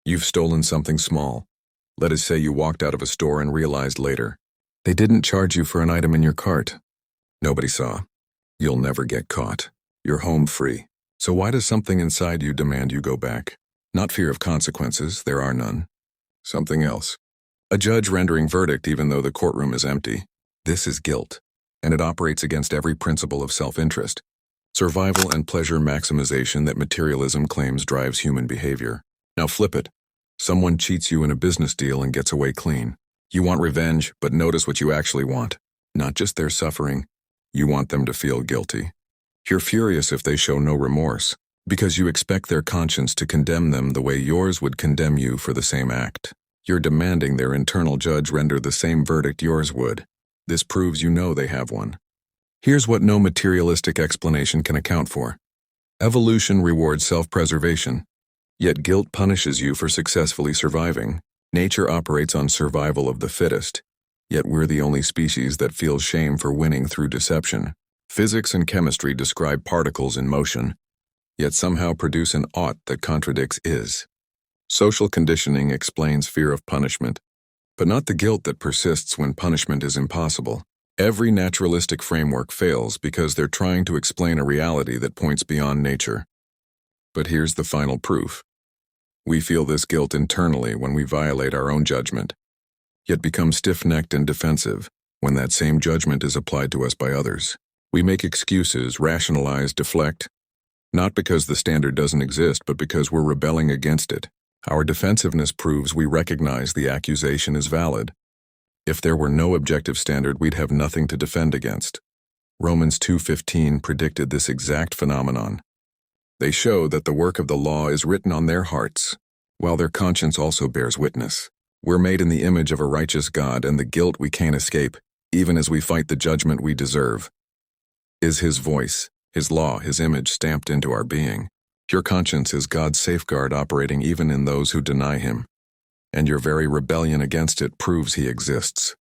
You've stolen something small. Let us say you walked out of a store and realized later. They didn't charge you for an item in your cart. Nobody saw. You'll never get caught. You're home free. So why does something inside you demand you go back? Not fear of consequences, there are none. Something else. A judge rendering verdict even though the courtroom is empty. This is guilt, and it operates against every principle of self-interest, survival and pleasure maximization that materialism claims drives human behavior. Now flip it. Someone cheats you in a business deal and gets away clean. You want revenge, but notice what you actually want. Not just their suffering. You want them to feel guilty. You're furious if they show no remorse, because you expect their conscience to condemn them the way yours would condemn you for the same act. You're demanding their internal judge render the same verdict yours would. This proves you know they have one. Here's what no materialistic explanation can account for. Evolution rewards self-preservation, yet guilt punishes you for successfully surviving. Nature operates on survival of the fittest, yet we're the only species that feels shame for winning through deception. Physics and chemistry describe particles in motion, yet somehow produce an ought that contradicts is. Social conditioning explains fear of punishment, but not the guilt that persists when punishment is impossible. Every naturalistic framework fails because they're trying to explain a reality that points beyond nature. But here's the final proof. We feel this guilt internally when we violate our own judgment, yet become stiff-necked and defensive when that same judgment is applied to us by others. We make excuses, rationalize, deflect, not because the standard doesn't exist, but because we're rebelling against it. Our defensiveness proves we recognize the accusation is valid. If there were no objective standard, we'd have nothing to defend against. Romans 2:15 predicted this exact phenomenon. They show that the work of the law is written on their hearts, while their conscience also bears witness. We're made in the image of a righteous God, and the guilt we can't escape, even as we fight the judgment we deserve, is His voice, His law, His image stamped into our being. Your conscience is God's safeguard operating even in those who deny Him, and your very rebellion against it proves He exists.